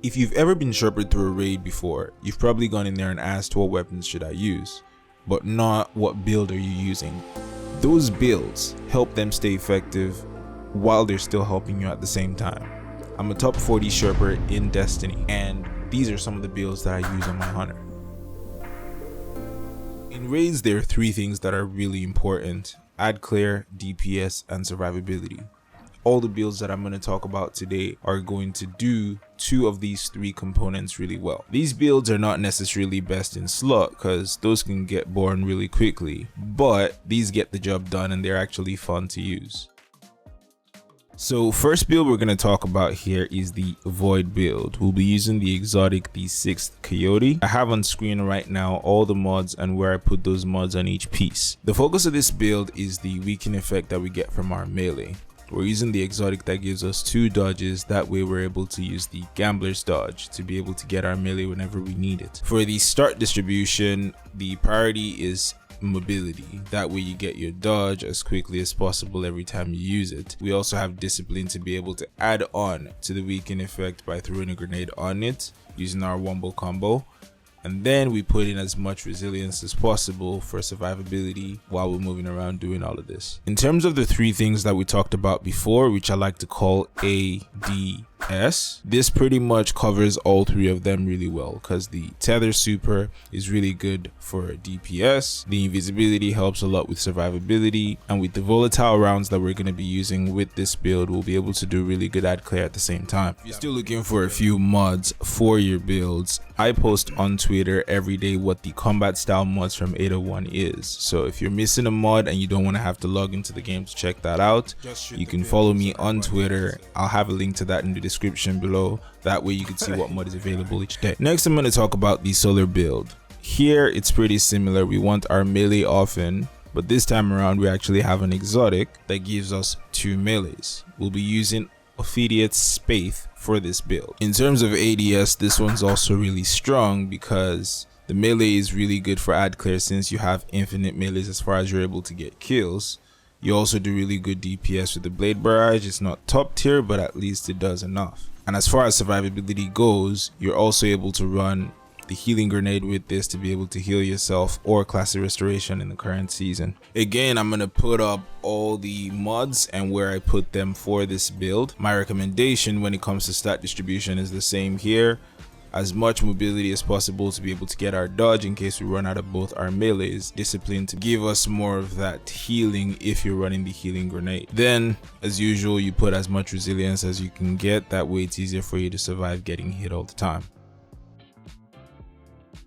If you've ever been Sherpa through a raid before, you've probably gone in there and asked what weapons should I use, but not what build are you using. Those builds help them stay effective while they're still helping you at the same time. I'm a top 40 Sherpa in Destiny, and these are some of the builds that I use on my hunter. In raids, there are three things that are really important: ad clear, DPS, and survivability. All the builds that I'm going to talk about today are going to do two of these three components really well. These builds are not necessarily best in slot because those can get boring really quickly, but these get the job done and they're actually fun to use. So first build we're going to talk about here is the Void build. We'll be using the exotic, the 6th Coyote. I have on screen right now all the mods and where I put those mods on each piece. The focus of this build is the weaken effect that we get from our melee. We're using the exotic that gives us 2 dodges. That way we're able to use the gambler's dodge to be able to get our melee whenever we need it. For the start distribution, the priority is mobility. That way you get your dodge as quickly as possible every time you use it. We also have discipline to be able to add on to the weaken effect by throwing a grenade on it using our wombo combo. And then we put in as much resilience as possible for survivability while we're moving around doing all of this. In terms of the three things that we talked about before, which I like to call ADS, this pretty much covers all three of them really well, because the tether super is really good for DPS, the invisibility helps a lot with survivability, and with the volatile rounds that we're going to be using with this build, we'll be able to do really good ad clear at the same time. If you're still looking for a few mods for your builds, I post on Twitter every day what the combat style mods from 801 is. So if you're missing a mod and you don't want to have to log into the game to check that out, you can follow me on Twitter. I'll have a link to that in the description below. That way you can see what mod is available each day. Next, I'm going to talk about the solar build. Here it's pretty similar. We want our melee often, but this time around we actually have an exotic that gives us 2 melees. We'll be using Ophidiot's Spaith for this build. In terms of ADS, this one's also really strong because the melee is really good for ad clear since you have infinite melees as far as you're able to get kills. You also do really good DPS with the blade barrage. It's not top tier, but at least it does enough. And as far as survivability goes, you're also able to run the healing grenade with this to be able to heal yourself, or classic restoration in the current season. Again, I'm gonna put up all the mods and where I put them for this build. My recommendation when it comes to stat distribution is the same here: as much mobility as possible to be able to get our dodge in case we run out of both our melees, discipline to give us more of that healing if you're running the healing grenade. Then as usual, you put as much resilience as you can get. That way it's easier for you to survive getting hit all the time.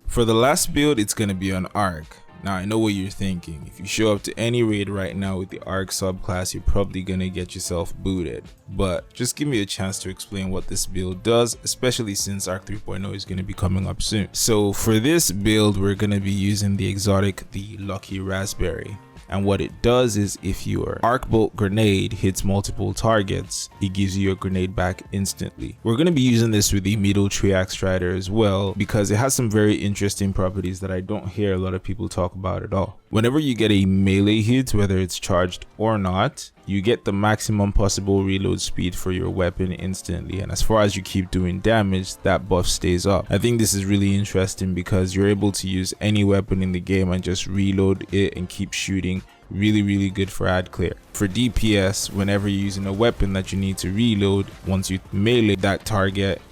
For the last build, it's going to be an arc. Now I know what you're thinking. If you show up to any raid right now with the arc subclass, you're probably going to get yourself booted. But just give me a chance to explain what this build does, especially since arc 3.0 is going to be coming up soon. So for this build, we're going to be using the exotic, the Lucky Raspberry. And what it does is if your arc bolt grenade hits multiple targets, it gives you your grenade back instantly. We're going to be using this with the middle triax strider as well because it has some very interesting properties that I don't hear a lot of people talk about at all. Whenever you get a melee hit, whether it's charged or not, you get the maximum possible reload speed for your weapon instantly, and as far as you keep doing damage, that buff stays up. I think this is really interesting because you're able to use any weapon in the game and just reload it and keep shooting. Really good for ad clear. For DPS, whenever you're using a weapon that you need to reload, once you melee that target,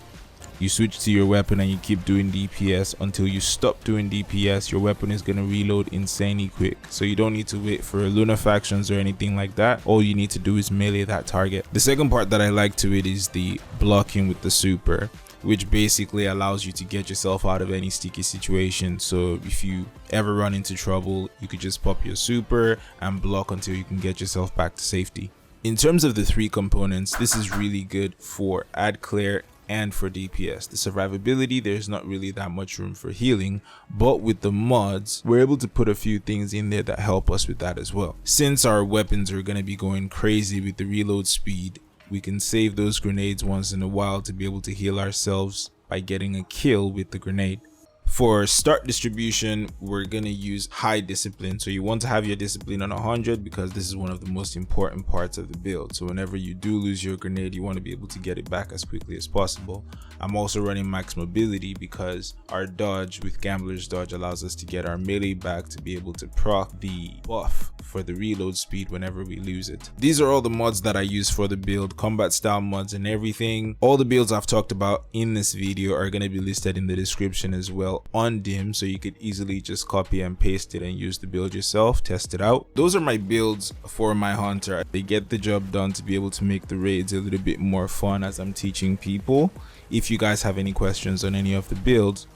you switch to your weapon and you keep doing DPS until you stop doing DPS. Your weapon is going to reload insanely quick, so you don't need to wait for Luna factions or anything like that. All you need to do is melee that target. The second part that I like to it is the blocking with the super, which basically allows you to get yourself out of any sticky situation. So if you ever run into trouble, you could just pop your super and block until you can get yourself back to safety. In terms of the three components, this is really good for ad clear and for DPS. The survivability, there's not really that much room for healing, but with the mods, we're able to put a few things in there that help us with that as well. Since our weapons are going to be going crazy with the reload speed, we can save those grenades once in a while to be able to heal ourselves by getting a kill with the grenade. For start distribution, we're gonna use high discipline. So you want to have your discipline on 100 because this is one of the most important parts of the build. So whenever you do lose your grenade, you want to be able to get it back as quickly as possible. I'm also running max mobility because our dodge with Gambler's Dodge allows us to get our melee back to be able to proc the buff for the reload speed whenever we lose it. These are all the mods that I use for the build, combat style mods and everything. All the builds I've talked about in this video are going to be listed in the description as well on dim, so you could easily just copy and paste it and use the build yourself, test it out. Those are my builds for my hunter. They get the job done to be able to make the raids a little bit more fun as I'm teaching people. If you guys have any questions on any of the builds,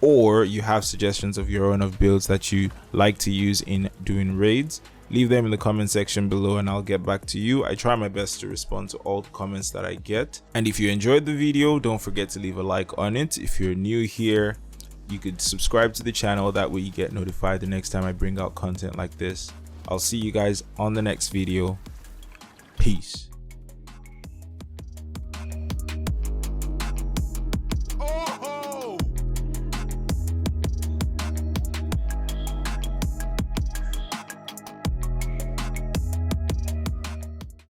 or you have suggestions of your own of builds that you like to use in doing raids, leave them in the comment section below and I'll get back to you. I try my best to respond to all the comments that I get. And if you enjoyed the video, don't forget to leave a like on it. If you're new here, you could subscribe to the channel, that way you get notified the next time I bring out content like this. I'll see you guys on the next video. Peace.